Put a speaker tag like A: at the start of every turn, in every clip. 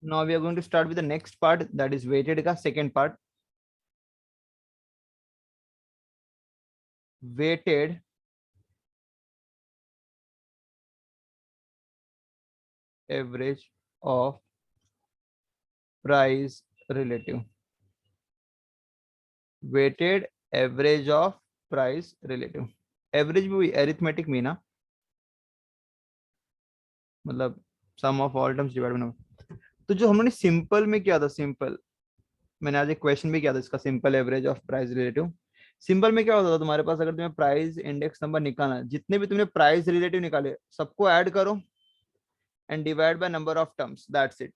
A: Now we are going to start with the next part, that is weighted का second part. Weighted average of price relative. Weighted average of price relative. Average भी arithmetic में ना, मतलब sum of all terms divided by number. तो जो हमने simple में किया था, सिंपल मैंने आज एक क्वेश्चन भी किया था इसका, simple average of price relative. Simple में क्या होता था तुम्हारे पास, अगर तुम्हें प्राइस इंडेक्स नंबर निकालना है, जितने भी तुमने प्राइस रिलेटिव निकाले सबको ऐड करो and divide by number of terms, that's it.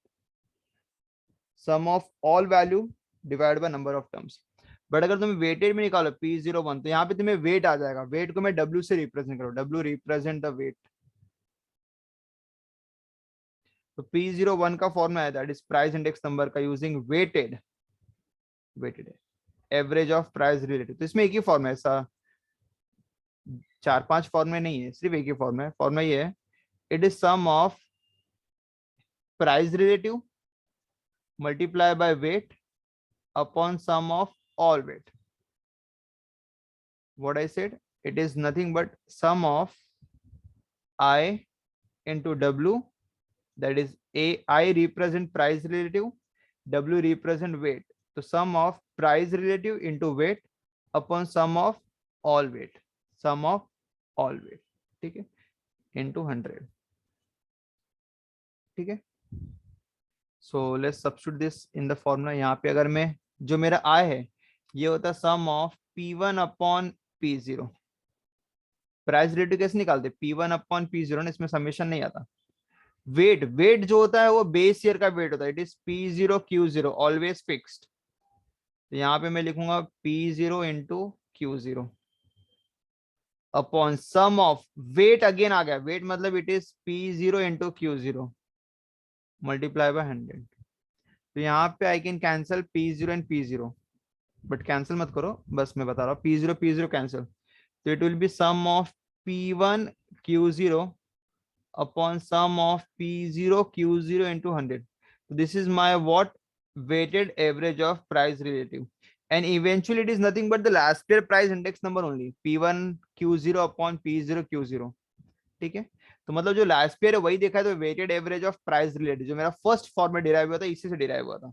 A: Sum of all value divide by number of terms. But अगर तुम्हें वेटेड में निकालो P01, तो यहाँ पे तुम्हें वेट आ जाएगा. वेट को मैं W से रिप्रेजेंट करो, W रिप्रेजेंट द वेट. तो P01 का फॉर्मूला है that is price index number का using weighted. Weighted average of price relative. तो इसमें एक ही फॉर्म है, ऐसा 4-5 फॉर्मे नहीं है, सिर्फ एक ही फॉर्म है. फॉर्मूला ये है, it is sum of price relative multiply by weight upon sum of all weight. What I said, it is nothing but sum of I into W, that is A, I represent price relative, W represent weight. So sum of price relative into weight upon sum of all weight, sum of all weight, ठीक है, into 100. ठीक है. So let's substitute this in the formula. यहाँ पे अगर मैं, जो मेरा I है ये होता है sum of P1 upon P0. Price relative कैसे निकालते, P1 अपॉन P0 ना, इसमें समेशन नहीं आता. वेट, वेट जो होता है वो बेस ईयर का वेट होता है. It is P0 Q0 always fixed. तो यहाँ पे मैं लिखूंगा P0 into Q0 upon sum of weight. Again आ गया वेट, मतलब it is P0 into Q0 multiply by 100. तो यहाँ पे I can cancel P0 and P0, but cancel मत करो, बस मैं बता रहा हूँ. P0 P0 कैंसिल, तो it will be sum of P1 Q0 upon sum of P0 Q0 into 100. This is my what, weighted average of price relative, and eventually it is nothing but the last year price index number only, P1 Q0 upon P0 Q0. ठीक है. तो मतलब जो last year है वही देखा है, तो weighted average of price related जो मेरा फर्स्ट फॉर्म में डिराइव हुआ था, इसी से डिराइव हुआ था.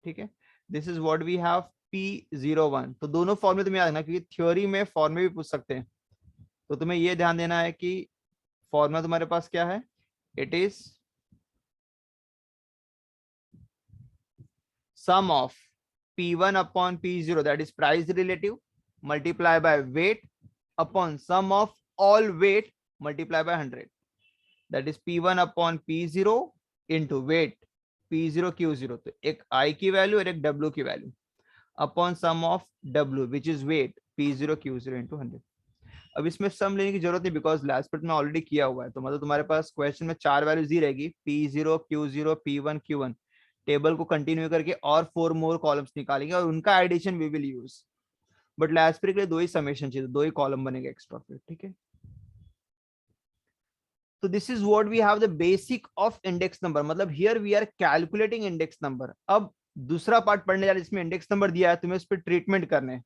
A: ठीक है. This is what we have P01. तो दोनों फॉर्मे तुम्हें याद रखना, क्योंकि थ्योरी में फॉर्मे भी पूछ सकते हैं. तो तुम्हें ये ध्यान देना है कि फॉर्मूला तुम्हारे पास क्या है, it is sum of P1 upon P0, that is price relative, multiply by weight upon sum of all weight multiply by 100, that is P1 upon P0 into weight P0 Q0. तो एक I की value और एक W की value upon sum of W which is weight P0 Q0 into 100. अब इसमें सम लेने की जरूरत नहीं, बिकॉज लास्ट पेट में ऑलरेडी किया हुआ है. तो मतलब तुम्हारे पास क्वेश्चन में 4 वैल्यूज ही रहेगी, P0 Q0 P1 Q1. Table को कंटिन्यू करके और 4 मोर कॉलम्स निकालेंगे और उनका addition we will use. But last पेट के लिए 2 ही समेशन चाहिए, 2 ही कॉलम बनेगा एक्स्ट्रा फिर. ठीक है. तो this is what we have the basic of index number, मतलब here we are calculating index number. अब दूसरा पार्ट पढ़ने जा रहे हैं जिसमें इंडेक्स नंबर दिया है, तुम्हें उस पर ट्रीटमेंट करने,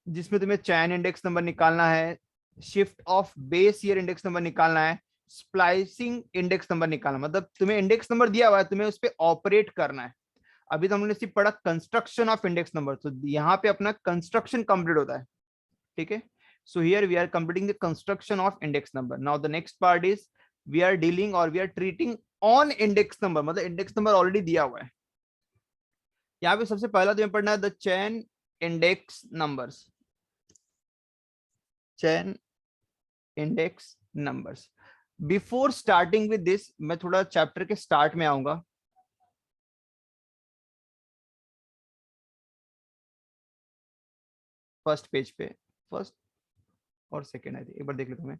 A: जिसमें तुम्हें चैन इंडेक्स नंबर निकालना है, shift of base year index number निकालना है, स्प्लाइसिंग इंडेक्स नंबर निकालना. मतलब तुम्हें इंडेक्स नंबर दिया हुआ है, तुम्हें उस पर ऑपरेट करना है. अभी तो हमने सिर्फ पढ़ा कंस्ट्रक्शन ऑफ इंडेक्स नंबर, तो यहाँ पे अपना कंस्ट्रक्शन कंप्लीट होता है. ठीक है. So here we are completing the construction of index number. Now the next part is we are dealing और we are treating on index number, मतलब इंडेक्स नंबर ऑलरेडी दिया हुआ है. यहाँ पे सबसे पहला तुम्हें पढ़ना है the chain index numbers. Chain index numbers. Before starting with this, मैं थोड़ा चैप्टर के स्टार्ट में आऊंगा. फर्स्ट पेज पे, फर्स्ट और सेकंड आई थी, एक बार देख लेता हूं मैं.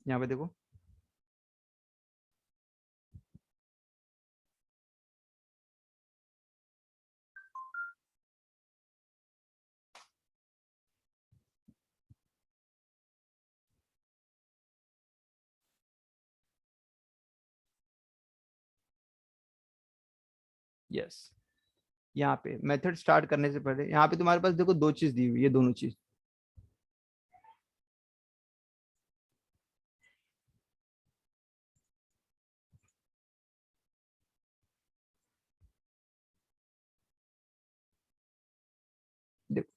A: यहाँ पे देखो, यस, यहाँ पे मेथड स्टार्ट करने से पहले यहाँ पे तुम्हारे पास देखो दो चीज दी हुई है, दोनों चीज। देखो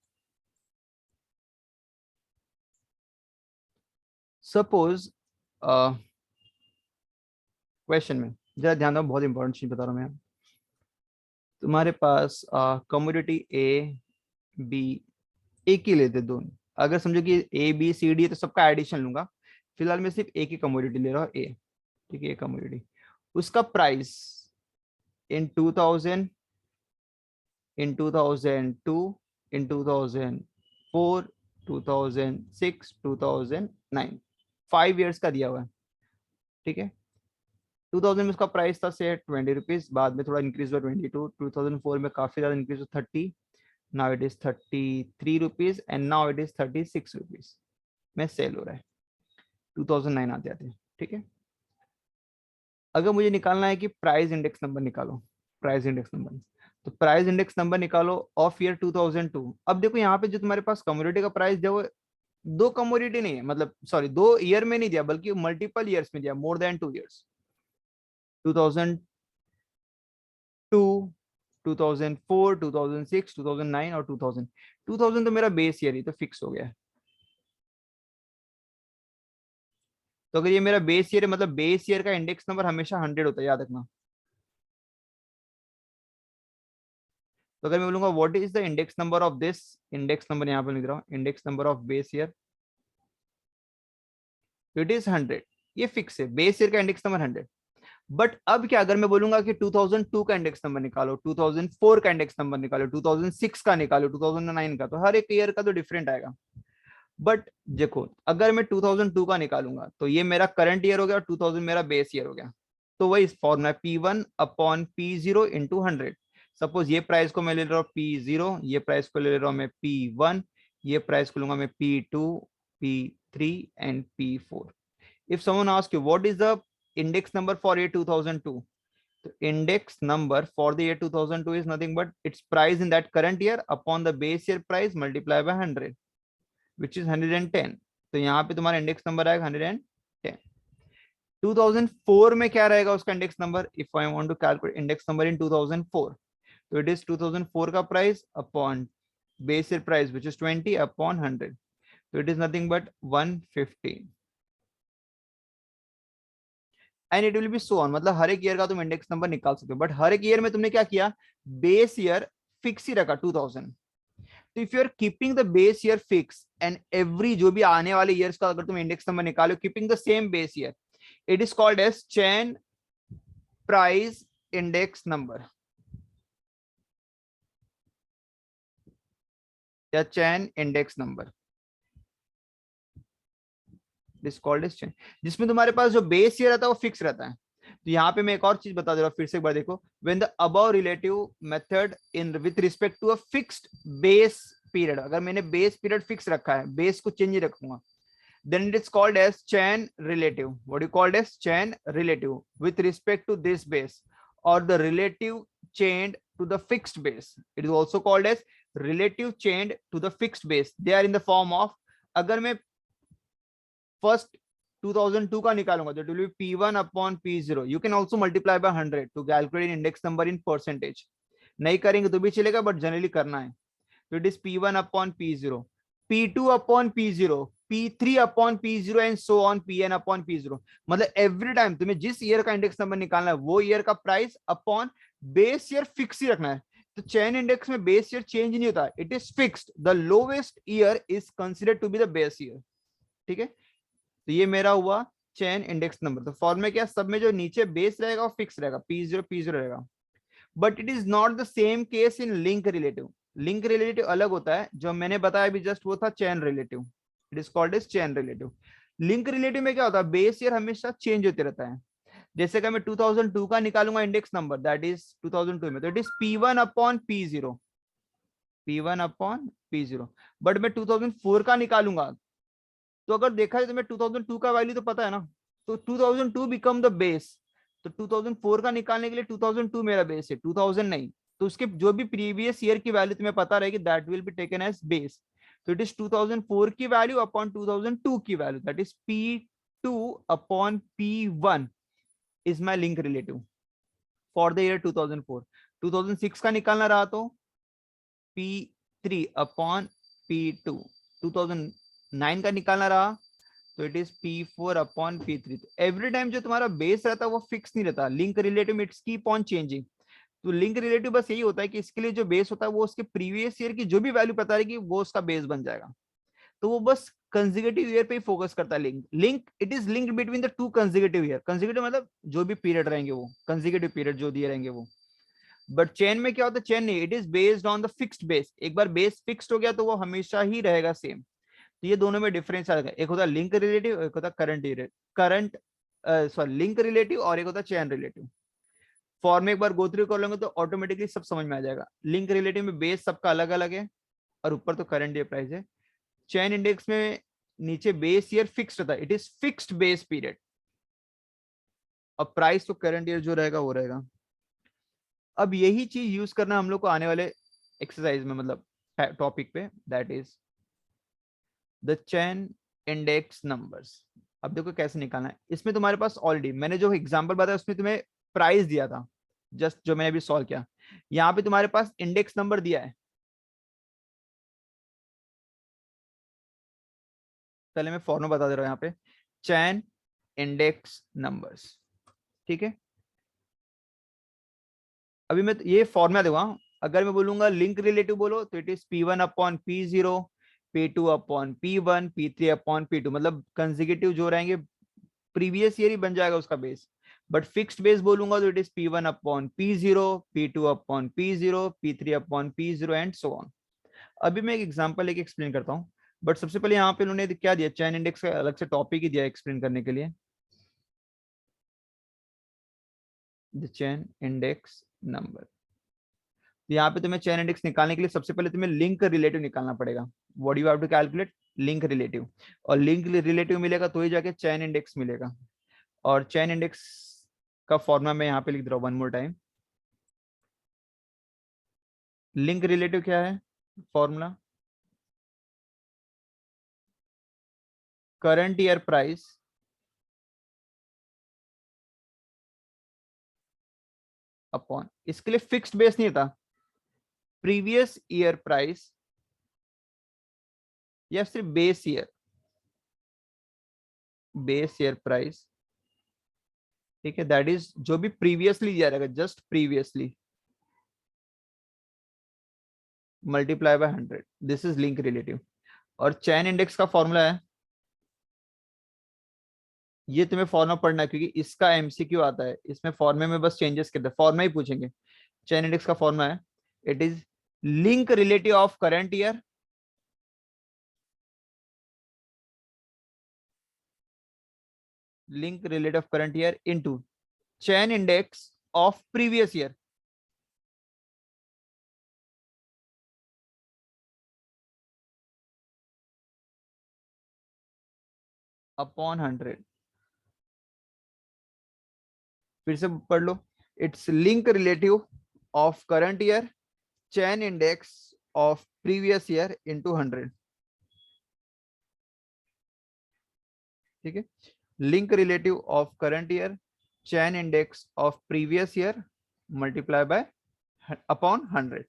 A: सपोज क्वेश्चन में जरा ध्यान दो, बहुत इंपॉर्टेंट चीज बता रहा हूँ मैं। तुम्हारे पास कमोडिटी ए बी, एक ही लेते दोनों। अगर समझो कि ए बी सी डी है तो सबका एडिशन लूंगा, फिलहाल मैं सिर्फ एक ही कमोडिटी ले रहा हूँ, ए। ठीक है, ए कमोडिटी, उसका price in 2000, in 2002, in 2004, 2006, 2009, 5 years का दिया हुआ है। ठीक है, 2000 में उसका प्राइस था से 20 रुपीज, बाद में थोड़ा इंक्रीज हुआ 22, 2004 में काफी ज्यादा इंक्रीज हुआ 30, now it is 33 rupees and now it is 36 rupees में सेल हो रहा है। 2009 आते आते। ठीक है, अगर मुझे निकालना है कि प्राइस इंडेक्स नंबर निकालो, प्राइस इंडेक्स नंबर, तो प्राइस इंडेक्स नंबर निकालो ऑफ ईयर 2002। अब देखो यहाँ पे जो तुम्हारे पास कमोडिटी का प्राइस दिया वो दो कमोडिटी नहीं है, मतलब सॉरी, 2 ईयर में नहीं दिया बल्कि मल्टीपल ईयर्स में दिया, मोर देन 2 ईयर्स। 2002, 2004, 2006, 2009 और 2000। 2000 तो मेरा बेस ईयर ही तो फिक्स हो गया है। तो अगर ये मेरा बेस ईयर है, मतलब बेस ईयर का इंडेक्स नंबर हमेशा 100 होता है, याद रखना। तो अगर मैं बोलूंगा what is the index number of this, index number यहाँ पे लिख रहा हूँ, index number of base year, it is 100। ये फिक्स है, बेस ईयर का इंडेक्स नंबर 100। बट अब क्या, अगर मैं बोलूंगा कि 2002 का इंडेक्स नंबर निकालो, 2004 का इंडेक्स नंबर निकालो, 2006 का निकालो, 2009 का, तो हर एक ईयर का तो डिफरेंट आएगा। बट देखो अगर मैं 2002 का निकालूंगा तो ये मेरा करंट ईयर हो गया और 2000 मेरा बेस ईयर हो गया। तो वही formula P1 upon P0 into 100। Suppose ये प्राइस को मैं ले रहा हूँ P0, ये प्राइस को ले रहा हूँ मैं P1, ये प्राइस को लूंगा मैं P2, P3 and P4। If someone ask you what is the index number for year 2002, तो index number for the year 2002 is nothing but its price in that current year upon the base year price multiplied by 100, which is 110। तो यहाँ पे तुम्हारा index number आएगा 110। 2004 में क्या रहेगा उसका index number, if I want to calculate index number in 2004, तो इट इज 2004 का price upon base year price which is 20 upon 100, तो it is nothing but 115 and it will be so on. मतलब हर एक ईयर का तुम index number निकाल सकते हो, बट हर एक ईयर में तुमने क्या किया, बेस ईयर फिक्स ही रखा 2000। तो if you are keeping the base year fix and every जो भी आने वाले ईयर्स का अगर तुम इंडेक्स नंबर निकालो keeping the same base year, it is called as chain price index number या chain index number, this called as chain, जिसमें तुम्हारे पास जो बेस ईयर रहता है वो फिक्स रहता है। तो यहाँ पे मैं एक और चीज बता दे रहा हूँ फिर से एक बार देखो, when the above relative method in with respect to a fixed base period, अगर मैंने बेस पीरियड फिक्स रखा है, बेस को चेंज रखूंगा, then it is called as chain relative. What you called as chain relative with respect to this base or the relative chained to the fixed base. It is also called as relative chained to the fixed base. They are in the form of, अगर मैं first 2002 का निकालूंगा तो it will be P1 upon P0. You can also multiply by 100 to calculate index number in percentage. नहीं करेंगे तो भी चलेगा बट जनरली करना है। तो it is P1 upon P0, P2 upon P0, P3 upon P0 and so on Pn upon P0। मतलब every time तुम्हें जिस ईयर का इंडेक्स नंबर निकालना है वो ईयर का price upon base year fix ही रखना है। तो चेन इंडेक्स में बेस ईयर चेंज नहीं होता, it is fixed, the lowest year is considered to be the base year. ठीक है, तो ये मेरा हुआ चेन इंडेक्स नंबर। तो फॉर्मूला क्या, सब में जो नीचे बेस रहेगा वो फिक्स रहेगा, P0 P0 रहेगा। But it is not the same case in link relative. Link relative अलग होता है, जो मैंने बताया अभी जस्ट वो था chain relative, it is called as chain relative. Link relative में क्या होता है, बेस ईयर हमेशा चेंज होते रहता है। जैसे कि मैं 2002 का निकालूंगा इंडेक्स नंबर, दैट इज 2002 में, तो it is P1 upon P0, P1 upon P0। But मैं 2004 का निकालूंगा तो अगर देखा जाए तो मैं 2002 का वैल्यू तो पता है ना, तो 2002 बिकम द बेस, तो 2004 का निकालने के लिए 2002 मेरा बेस है, 2000 नहीं। तो उसके जो भी प्रीवियस ईयर की वैल्यू तुम्हें पता रहेगी, that will be taken as base. तो इट इज 2004 की वैल्यू अपॉन 2002 की value, that is P2 upon P1 is my link relative for the year 2004। 2006 का निकालना रहा तो P3 अपॉन P2। 2009 का निकालना रहा तो it is P4 upon P3। तो एवरी टाइम जो तुम्हारा बेस रहता है वो फिक्स नहीं रहता, link relative it's keep on changing. तो लिंक रिलेटिव बस यही होता है कि इसके लिए जो बेस होता है वो उसके प्रीवियस ईयर की जो भी वैल्यू पता रहेगी वो उसका बेस बन जाएगा। तो वो बस कंसेक्यूटिव ईयर पे ही फोकस करता है। Link it is linked between the two consecutive year. Consecutive मतलब जो भी पीरियड रहेंगे वो कंसेक्यूटिव पीरियड जो दिए रहेंगे वो। बट चेन में क्या होता है, चेन नहीं, it is based on the fixed base. एक बार बेस फिक्स्ड हो गया तो वो हमेशा ही रहेगा सेम। तो ये दोनों में डिफरेंस आ जाएगा, एक होता है लिंक रिलेटिव, एक होता है करंट सॉरी लिंक रिलेटिव, और एक होता है चेन रिलेटिव। फॉर्म एक बार गो थ्रू कर लेंगे तो ऑटोमेटिकली सब समझ में आ जाएगा। लिंक रिलेटिव में बेस सबका अलग अलग है और ऊपर तो करंट ईयर प्राइस है। चेन इंडेक्स में नीचे बेस ईयर फिक्स्ड रहता है, it is fixed base period, और प्राइस तो करंट ईयर जो रहेगा वो रहेगा। अब यही चीज यूज करना हम लोग को आने वाले एक्सरसाइज में, मतलब टॉपिक पे, that is the chain index numbers. अब देखो कैसे निकालना है। इसमें तुम्हारे पास ऑलरेडी मैंने जो एग्जांपल बताया उसमें तुम्हें प्राइस दिया था, जस्ट जो मैंने अभी सॉल्व किया। यहाँ पे तुम्हारे पास इंडेक्स नंबर दिया है। पहले मैं फॉर्मूला बता दे रहा हूँ यहाँ पे, चैन इंडेक्स नंबर्स, ठीक है। अभी मैं ये फॉर्मूला दूंगा। अगर मैं बोलूंगा लिंक रिलेटिव बोलो तो it is P1 upon P0, P2 upon P1, P3 upon P2, मतलब कंसेक्यूटिव जो रहेंगे प्रीवियस ईयर ही बन जाएगा उसका बेस। बट फिक्स्ड बेस बोलूंगा तो it is P1 upon P0, P2 upon P0, P3 upon P0 and so on. अभी मैं एक एग्जांपल लेके एक्सप्लेन करता हूँ। बट सबसे पहले यहाँ पे उन्होंने क्या दिया, चैन इंडेक्स का अलग से टॉपिक ही दिया एक्सप्लेन करने के लिए, द चैन इंडेक्स नंबर। यहाँ पे तुम्हें चैन इंडेक्स निकालने के लिए सबसे पहले तुम्हें लिंक रिलेटिव निकालना पड़ेगा। What you have to calculate, link relative. और लिंक रिलेटिव मिलेगा तो ही जाके चैन इंडेक्स मिलेगा। और चैन इंडेक्स का फॉर्मूला मैं यहाँ पे लिख दे रहा हूँ one more time. Link relative क्या है formula, current year price upon, इसके लिए फिक्स्ड बेस नहीं था, प्रीवियस ईयर प्राइस या सिर्फ बेस ईयर प्राइस, ठीक है। दैट इज जो भी प्रीवियसली दिया रहेगा, just previously multiply by 100, this is link relative. और चैन इंडेक्स का फॉर्मूला है, ये तुम्हें फॉर्मूला पढ़ना है क्योंकि इसका एमसीक्यू आता है, इसमें फॉर्मे में बस चेंजेस करते हैं, फॉर्मूला ही पूछेंगे। चैन इंडेक्स का फॉर्मूला है, it is link relative of current year link relative of current year into chain index of previous year upon 100। फिर से पढ़ लो, it's link relative of current year chain index of previous year into 100, ठीक है। Link relative of current year chain index of previous year multiply by upon 100।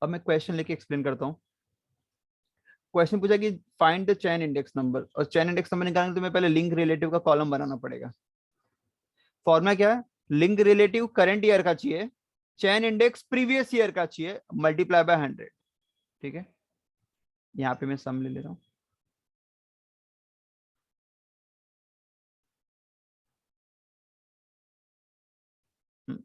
A: अब मैं question लेके explain करता हूँ। क्वेश्चन पूछा कि find the chain index number, और चैन इंडेक्स नंबर निकालने के लिए तुम्हें पहले लिंक रिलेटिव का कॉलम बनाना पड़ेगा। फॉर्मूला क्या है, लिंक रिलेटिव करंट ईयर का चाहिए, चैन इंडेक्स प्रीवियस ईयर का चाहिए, मल्टीप्लाई बाय 100, ठीक है। यहाँ पे मैं सम ले ले रहा हूँ। Hmm,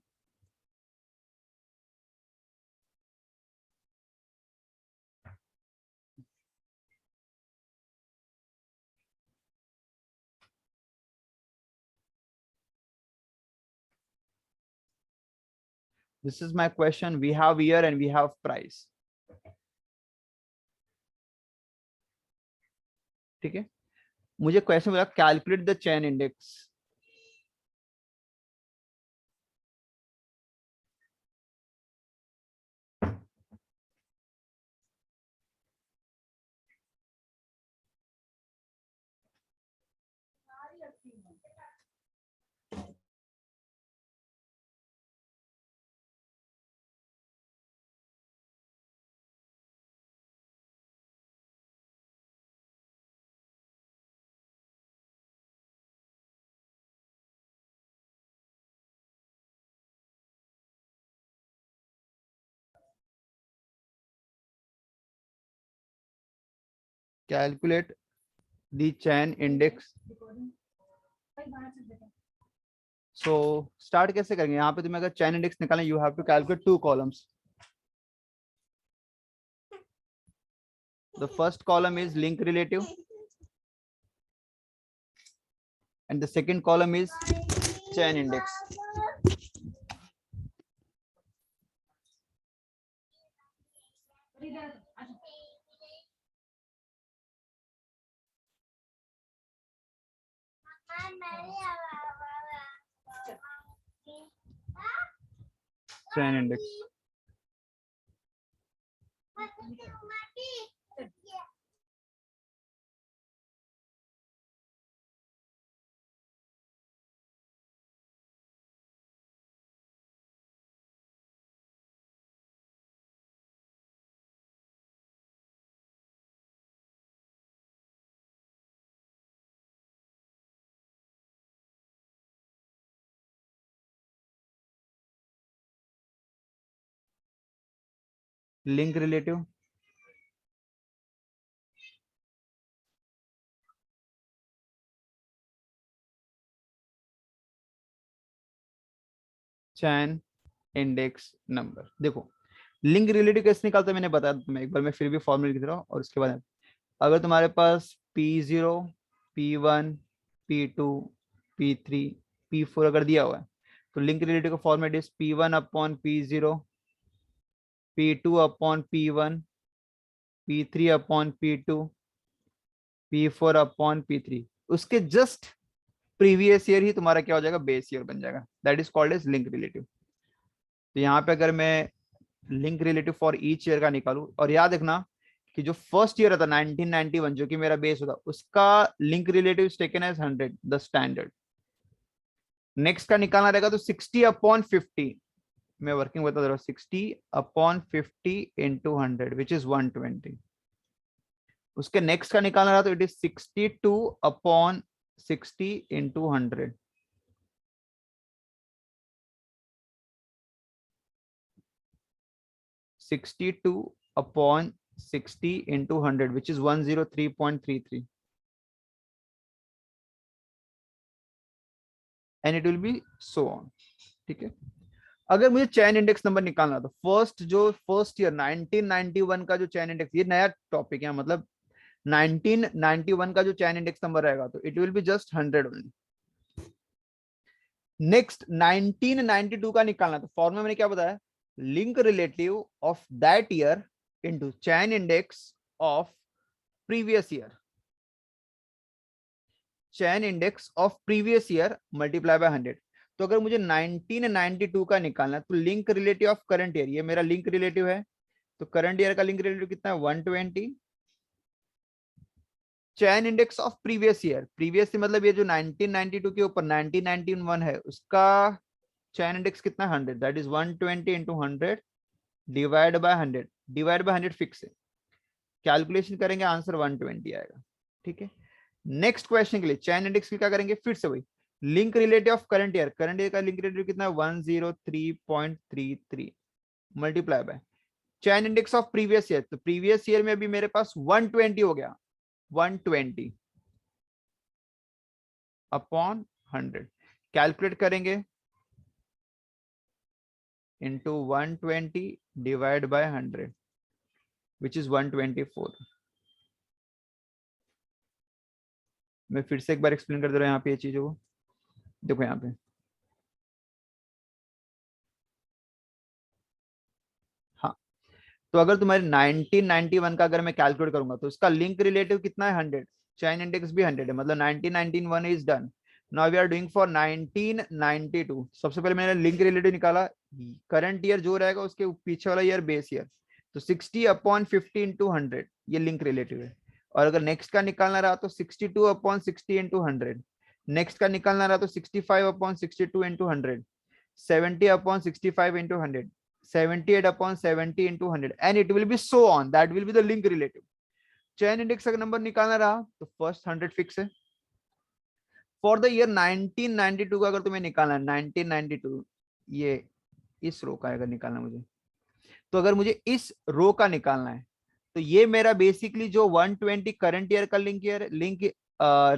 A: this is my question. We have year and we have price. ठीक है, मुझे क्वेश्चन बोला calculate the chain index. Calculate the chain index. So start कैसे करेंगे? यहाँ पे तुम्हें अगर चेन इंडेक्स निकालना, you have to calculate two columns. The first column is link relative and the second column is chain index. Chain index. Link relative. Chain index number. देखो link relative कैसे निकालता है मैंने बताया तुम्हें एक बार, मैं फिर भी फॉर्मूला लिख रहा हूँ. और उसके बाद अगर तुम्हारे पास P0, P1, P2, P3, P4 अगर दिया हुआ है, तो लिंक रिलेटिव का format is P1 upon P0, P2 upon P1, P3 upon P2, P4 upon P3. उसके जस्ट प्रीवियस ईयर ही तुम्हारा क्या हो जाएगा, बेस ईयर बन जाएगा. That is called as link relative. तो यहाँ पे अगर मैं link relative for each year का निकालू, और याद रखना कि जो फर्स्ट ईयर था 1991 जो कि मेरा बेस होता, उसका link relative taken as 100, the standard. Next का निकालना रहेगा तो 60 अपॉन 50. मैं वर्किंग बता दे रहा हूँ. 60 अपॉन 50 इंटू 100 विच इज 120. उसके नेक्स्ट का निकालना रहा तो it is 62 upon 60 into 100. 62 upon 60 into 100 which is 103.33 and it will be so on. ठीक है, अगर मुझे चैन इंडेक्स नंबर निकालना तो फर्स्ट ईयर 1991 का जो चैन इंडेक्स, ये नया टॉपिक है मतलब 1991 का जो चैन इंडेक्स नंबर रहेगा तो it will be just 100 only. Next 1992 का निकालना तो फॉर्मूला मैंने क्या बताया, link relative of that year into chain index of previous year. Chain index of previous year multiply by 100. तो अगर मुझे 1992 का निकालना तो link relative of current year, ये मेरा लिंक रिलेटिव है, तो करंट ईयर का लिंक रिलेटिव कितना है 120. Chain index of previous year, previous मतलब ये जो 1992 के ऊपर 1991 है उसका चैन इंडेक्स कितना है 100. That is 120 into 100 divide by 100. Divide by 100 fix है, कैलकुलेशन करेंगे आंसर 120 आएगा. ठीक है, नेक्स्ट क्वेश्चन के लिए चैन इंडेक्स की क्या करेंगे, फिर से वही link relative of current year. Current year का लिंक रिलेटिव कितना है 103.33 multiply by chain index of previous year. तो प्रीवियस ईयर में अभी मेरे पास 120 हो गया, 120 अपॉन 100 कैलकुलेट करेंगे into 120 divide by 100 which is 124. मैं फिर से एक बार एक्सप्लेन कर दे रहा हूँ यहाँ पे ये चीजों को. देखो यहाँ पे तो अगर तुम्हारे 1991 का अगर मैं कैलकुलेट करूंगा तो इसका लिंक रिलेटिव कितना है 100, चैन इंडेक्स भी 100 है, मतलब 1991 is done. Now we are doing for 1992। सबसे पहले मैंने लिंक रिलेटिव निकाला, करंट ईयर जो रहेगा उसके पीछे वाला ईयर बेस ईयर, तो 60/50 × 100 ये लिंक रिलेटिव है। और अगर नेक्स्ट का निकालना रहा तो 62/60 × 100, नेक्स्ट का निकालना रहा तो 65/62 × 100, 70/65 × 100, 78/70 × 100, and it will be so on, that will be the link relative। Chain index का नंबर निकालना रहा तो फर्स्ट 100 फिक्स है। फॉर द ईयर 1992 का अगर तुम्हें निकालना है 1992, ये इस रो का अगर निकालना मुझे, तो अगर मुझे इस रो का निकालना है तो ये मेरा बेसिकली जो 120 करंट ईयर का लिंक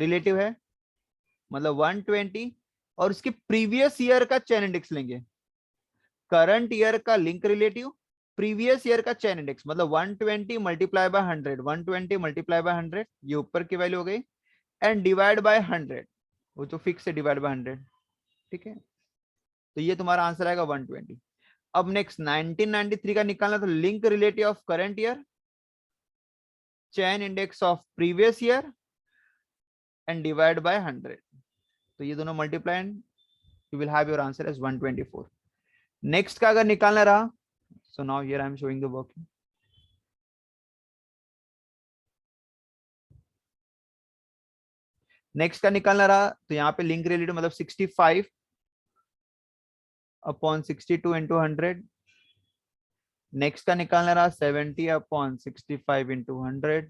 A: रिलेटिव है, मतलब 120, और उसके प्रीवियस ईयर का चैन इंडेक्स लेंगे। करंट ईयर का लिंक रिलेटिव, प्रीवियस ईयर का चैन इंडेक्स, मतलब 120 मल्टीप्लाई बाय 100, 120 मल्टीप्लाई बाय 100, ये ऊपर की वैल्यू हो गई, एंड डिवाइड बाय 100, वो तो फिक्स है, डिवाइड बाय 100। ठीक है, तो ये तुम्हारा आंसर आएगा 120। अब नेक्स्ट 1993 का निकालना, तो link relative of current year, chain index of previous year, and divide by 100, तो ये दोनों multiply and you will have your answer as 124। Next का अगर निकालना रहा, so now here I am showing the working। Next का निकालना रहा तो यहाँ पे लिंक रिलेटिव मतलब 65/62 × 100। नेक्स्ट का निकालना रहा 70/65 × 100,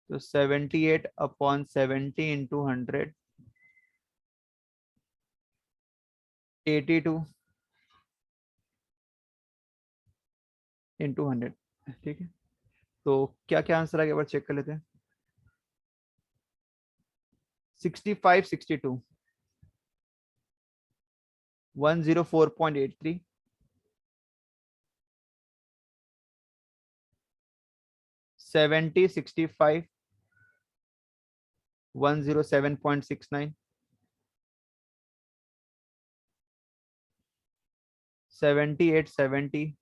A: तो 78/70 × 100, 82 × 100। ठीक है, तो क्या क्या आंसर आ गया, बार चेक कर लेते हैं। 65/62 104.83, 70/65 107.69, 78/70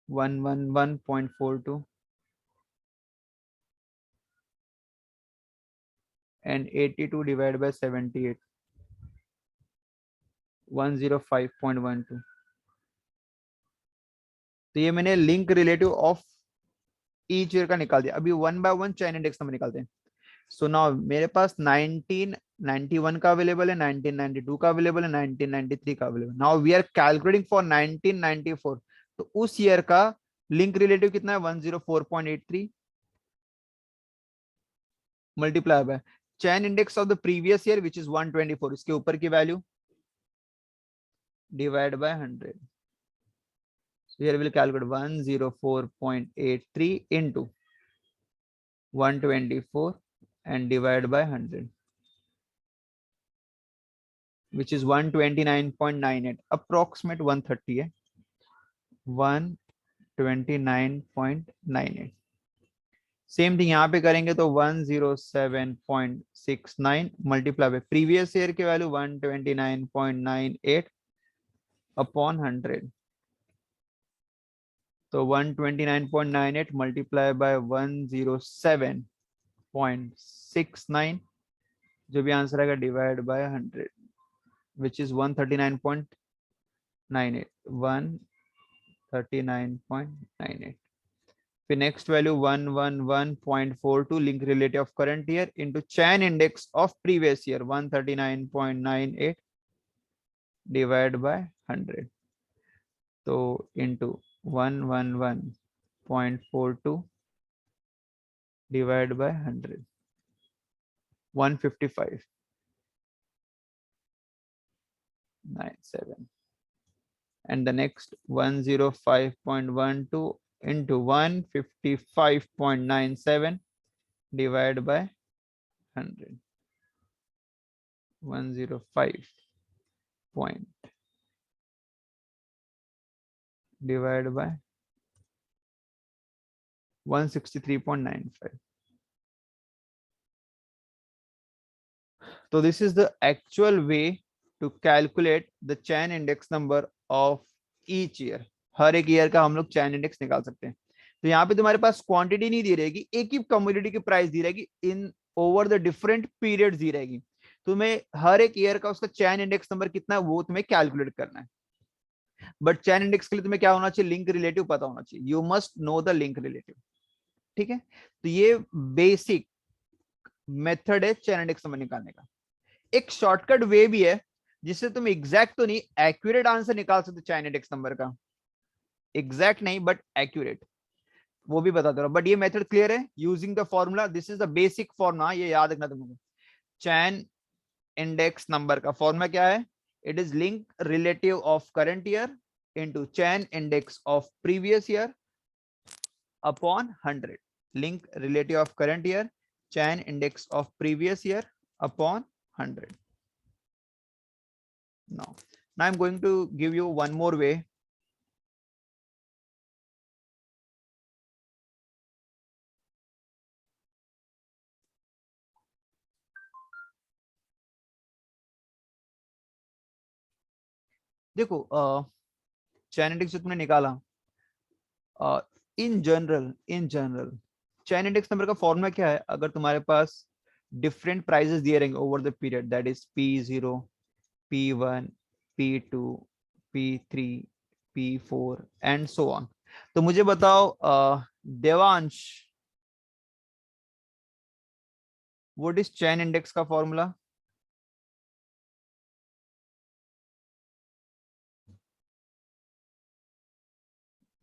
A: 111.42, and 82 divided by 78 105.12। तो ये मैंने link relative of each year का निकाल दिया। अभी one by one chain index number निकालते हैं। सो नाउ मेरे पास 1991 का अवेलेबल है, 1992 का अवेलेबल है, 1993 का available. Now we are calculating for 1994, तो उस ईयर का लिंक रिलेटिव कितना है 104.83 multiply by chain index of the previous year which is 124, इसके ऊपर की value divide by 100। So here we will calculate 104.83 into 124 and divide by 100, which is 129.98, approximate 130 है, 129.98। Same thing यहाँ पे करेंगे तो 107.69 मल्टीप्लाई बाय प्रीवियस ईयर की value 129.98 upon 100, तो 129.98 मल्टीप्लाई बाय 107.69, जो भी आंसर आएगा डिवाइड बाय 100, विच इज 139.98, 139.98। फिर next value 111.42 link relative of current year into chain index of previous year 139.98 divide by 100, तो into 111.42 divided by 100, 155.97, and the next 105.12 into 155.97 divided by 100, 105 point divided by 163.95. So this is the actual way to calculate the chain index number of each year, हर एक year का हम लोग चैन index निकाल सकते हैं। तो यहाँ पे तुम्हारे पास क्वांटिटी नहीं दी रहेगी, एक ही कमोडिटी की प्राइस दी रहेगी, in over the different periods दी रहेगी। तुम्हें हर एक ईयर का उसका चैन इंडेक्स नंबर कितना है वो तुम्हें कैलकुलेट करना है। बट चैन इंडेक्स के लिए तुम्हें क्या होना चाहिए, लिंक रिलेटिव पता होना चाहिए, you must know the link relative. ठीक है, तो ये बेसिक मेथड है चैन इंडेक्स नंबर निकालने का। एक शॉर्टकट वे भी है जिससे तुम एग्जैक्ट तो नहीं, एक्यूरेट आंसर निकाल सकते चैन इंडेक्स नंबर का, एग्जैक्ट नहीं बट एक्यूरेट, वो भी बता दे रहा हूं। बट ये मेथड क्लियर है, using the formula, this is the basic formula, ये याद रखना तुमको। चैन इंडेक्स नंबर का फॉर्मूला क्या है, it is link relative of current year into chain index of previous year upon 100। Link relative of current year, chain index of previous year upon 100. Now I'm going to give you one more way. देखो चैन index जो तुमने निकाला, in general chain index number का formula क्या है, अगर तुम्हारे पास डिफरेंट प्राइसेस दिए रहेंगे over the period, that is P0, P1, P2, P3, P4 and so on. तो मुझे बताओ Devansh, what is chain index का formula?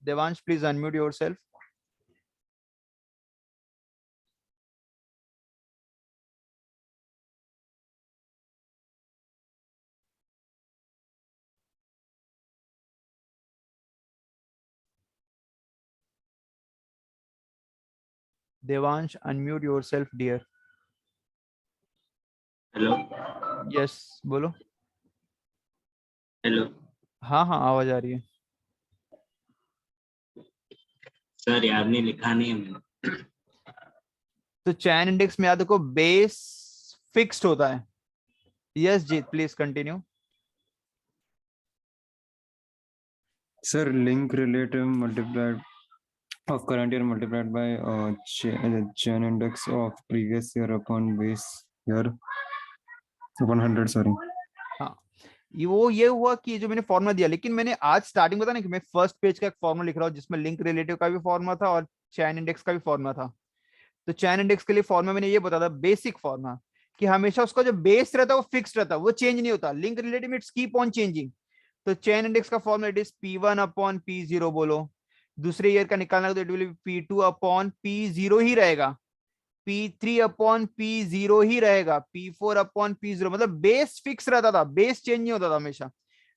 A: Devansh, please unmute yourself. Devansh, unmute yourself, dear.
B: Hello.
A: Yes, बोलो।
B: हेलो
A: हाँ हाँ, आवाज आ रही है।
B: सर, याद नहीं, लिखा नहीं है मैंने।
A: तो चैन इंडेक्स में याद रखो बेस फिक्स्ड होता है। Yes Jeet, please continue.
C: Sir link relative multiplied of current year multiplied by chain index of previous year upon base year 100, sorry.
A: हाँ, ये हुआ कि जो मैंने फॉर्मूला दिया, लेकिन मैंने आज स्टार्टिंग बता ना कि मैं फर्स्ट पेज का एक फॉर्मूला लिख रहा हूँ जिसमें लिंक रिलेटिव का भी फॉर्मूला था और चैन इंडेक्स का भी फॉर्मूला था। तो चैन इंडेक्स के लिए फॉर्मूला मैंने ये बताया था, बेसिक फॉर्मूला, कि हमेशा उसका जो बेस रहता है वो फिक्स्ड रहता है, वो चेंज नहीं होता। Link relative it's keep on changing. तो चेन इंडेक्स का formula it is P1 upon P0 बोलो, दूसरे ईयर का निकालना तो it will B P2 upon P0 ही रहेगा, P3 अपॉन P0 ही रहेगा, P4 अपॉन P0, मतलब बेस फिक्स रहता था, बेस चेंज नहीं होता था हमेशा।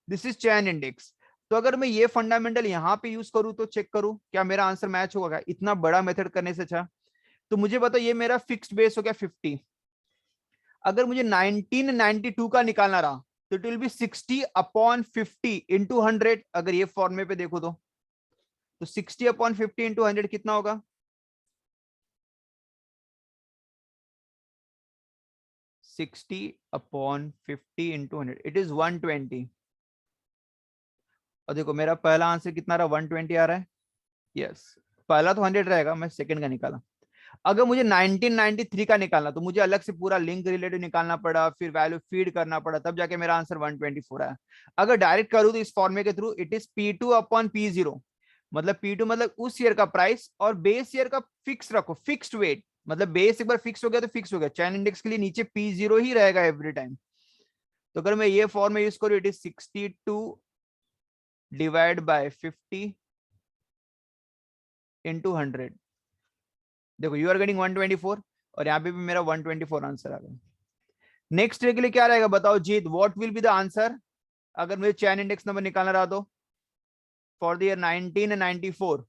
A: This is chain index. तो अगर मैं ये फंडामेंटल यहाँ पे यूज करूँ तो चेक करूँ क्या मेरा आंसर मैच होगा क्या, इतना बड़ा मेथड करने से अच्छा। तो मुझे बताओ ये मेरा फिक्स्ड बेस हो गया 50, अगर मुझे 1992 का निकालना रहा तो it will B 60 upon 50 into 100। अगर ये फॉर्मे पे देखो तो 60 अपॉन 50 इंटू 100 कितना होगा, 60 अपॉन 50 इंटू 100 इट इज 120। और देखो मेरा पहला आंसर कितना रहा, 120 आ रहा है। यस, पहला तो 100 रहेगा, मैं सेकंड का निकाला। अगर मुझे 1993 का निकालना तो मुझे अलग से पूरा लिंक रिलेटिव निकालना पड़ा, फिर वैल्यू फीड करना पड़ा, तब जाके मेरा आंसर 124 आया। अगर डायरेक्ट करूँ तो इस फॉर्मे के through it is P2 upon P0, मतलब P2 मतलब उस ईयर का प्राइस और बेस ईयर का फिक्स रखो, फिक्स्ड वेट, मतलब बेस एक बार फिक्स हो गया तो फिक्स हो गया। चैन इंडेक्स के लिए नीचे P0 ही रहेगा एवरी टाइम। तो अगर मैं ये फॉर्म यूज करूँ, it is 62 divide by 50 into 100। देखो यू आर गेटिंग 124 और यहाँ पे भी मेरा 124 आंसर आ गया। नेक्स्ट डे के लिए क्या रहेगा बताओ Jeet, what will be the answer अगर मुझे चैन इंडेक्स नंबर निकालना रहा तो for the year 1994?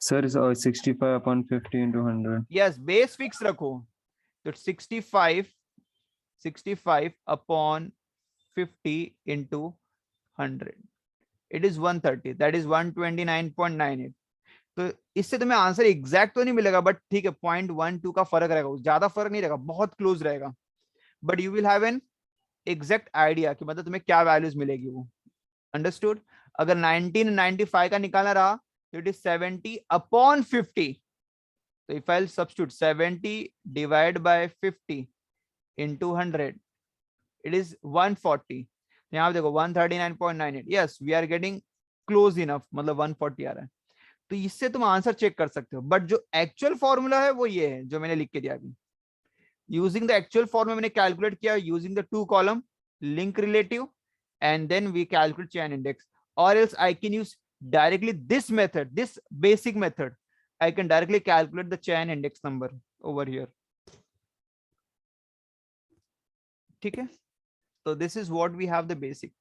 C: Sir is 65 upon 50 into 100.
A: Yes, base fix रखो, तो 65 upon 50 into 100 it is 130, that is 129.98। तो इससे तुम्हें आंसर एग्जैक्ट तो नहीं मिलेगा, बट ठीक है 0.12 का फर्क रहेगा, ज्यादा फर्क नहीं रहेगा, बहुत क्लोज रहेगा, but you will have an exact idea कि मतलब तुम्हें क्या वैल्यूज मिलेगी वो। अंडरस्टूड? अगर 1995 का निकालना रहा तो इट इज 70 अपॉन 50. तो if I substitute 70 divide by 50 into 100, it is 140. यहाँ पे देखो 139.98. Yes, we are getting close enough, मतलब 140 आ रहा है. तो इससे तुम आंसर चेक कर सकते हो. बट जो एक्चुअल फॉर्मूला है वो ये है जो मैंने लिख के दिया अभी. यूजिंग द एक्चुअल फॉर्मूला मैंने कैलकुलेट किया using the 2 column link relative, and then we calculate chain index. Or else I can use directly this method, this basic method. I can directly calculate the chain index number over here. ठीक है? So this is what we have the basic.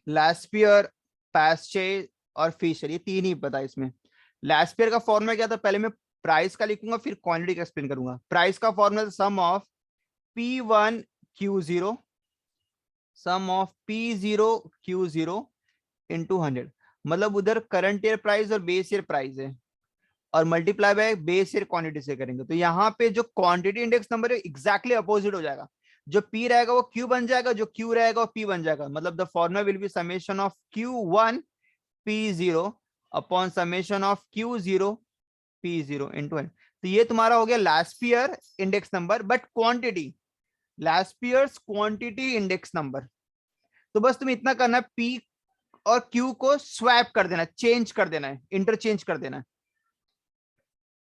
A: Laspere, Pasteur's और Fisher, ये तीन ही पता है इसमें. Laspere का formula क्या था? पहले मैं प्राइस का लिखूंगा फिर क्वांटिटी का एक्सप्लेन करूंगा. प्राइस का formula sum of P1 Q0, sum of P0 Q0 into 100. मतलब उधर करंट ईयर प्राइस और बेस ईयर प्राइस है और multiply by base year quantity से करेंगे. तो यहाँ पे जो क्वांटिटी इंडेक्स नंबर है एग्जैक्टली अपोजिट हो जाएगा. जो P रहेगा वो Q बन जाएगा, जो Q रहेगा वो P बन जाएगा. मतलब the formula will be summation of Q1 P0 upon summation of Q0 P0 into 100. तो ये तुम्हारा हो गया Laspeyres index number, but quantity Laspeyres quantity index number. तो बस तुम्हें इतना करना है, P और Q को स्वैप कर देना, चेंज कर देना है, इंटरचेंज कर देना है.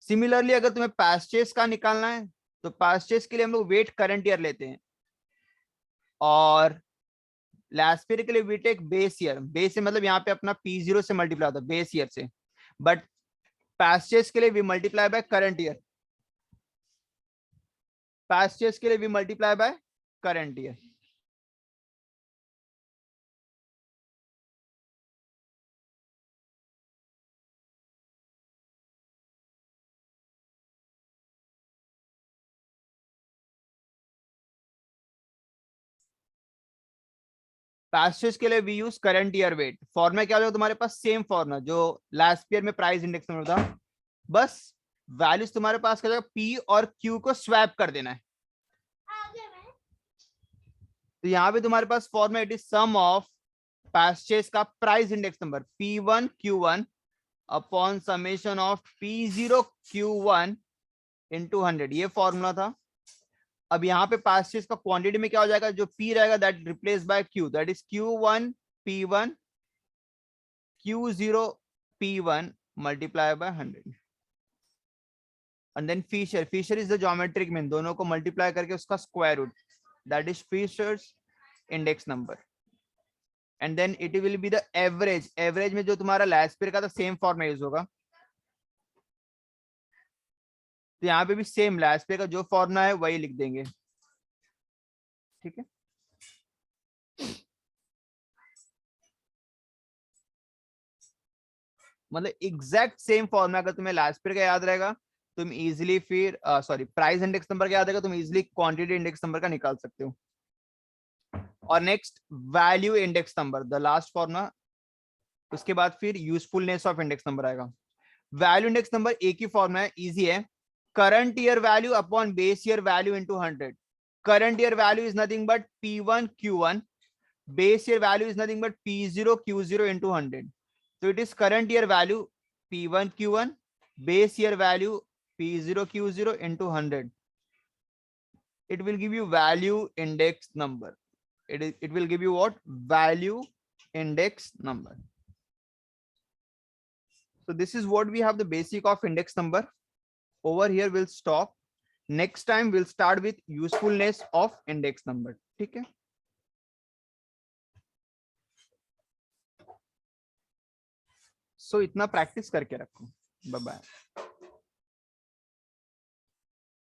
A: सिमिलरली अगर तुम्हें पास्चेस का निकालना है तो पास्चेस के लिए हम लोग वेट करंट ईयर लेते हैं और लास्पियर के लिए we take base year. Base मतलब यहाँ पे अपना P0 से मल्टीप्लाई होता है बेस ईयर से, बट पास्चेस के लिए we multiply by current year. Paasche's के लिए we multiply by current year. Paasche's के लिए we use current year weight. Formula क्या होगा तुम्हारे पास? सेम फॉर्मूला जो लास्ट ईयर में प्राइस इंडेक्स नंबर था. बस वैल्यूज तुम्हारे पास क्या जाएगा, P और Q को स्वैप कर देना है. तो यहाँ पे तुम्हारे पास formula it is sum of Paasche's का price index number P1 Q1 upon summation of P0 Q1 into 100. ये फॉर्मूला था. अब यहाँ पे पास्चेस का क्वांटिटी में क्या हो जाएगा, जो P रहेगा that replace by Q, that is Q1 P1 Q0 P1 multiply by 100. And then Fisher, Fisher is the geometric mean, दोनों को मल्टीप्लाई करके उसका square root, that is Fisher's index number. And then it will be the average. Average में जो तुम्हारा लास्पियर का था same formula use होगा. तो यहाँ पे भी सेम लास्पियर का जो फॉर्मूला है वही लिख देंगे. ठीक है? मतलब एग्जैक्ट सेम फॉर्मूला अगर तुम्हें लास्पियर का याद रहेगा तुम इजीली फिर सॉरी प्राइस इंडेक्स नंबर का याद रहेगा तुम इजीली क्वांटिटी इंडेक्स नंबर का निकाल सकते हो. और next value index number, the last formula. उसके बाद फिर यूजफुलनेस ऑफ इंडेक्स नंबर आएगा. वैल्यू इंडेक्स नंबर एक ही फॉर्मूला है, इजी है. Current year value upon base year value into 100. Current year value is nothing but P1 Q1, base year value is nothing but P0 Q0 into 100. So it is current year value P1 Q1, base year value P0 Q0 into 100. It will give you value index number. It will give you what? Value index number. So this is what we have the basic of index number. Over here we'll stop. Next time we'll start with usefulness of index number. ठीक है? सो इतना practice करके रखो. Bye bye.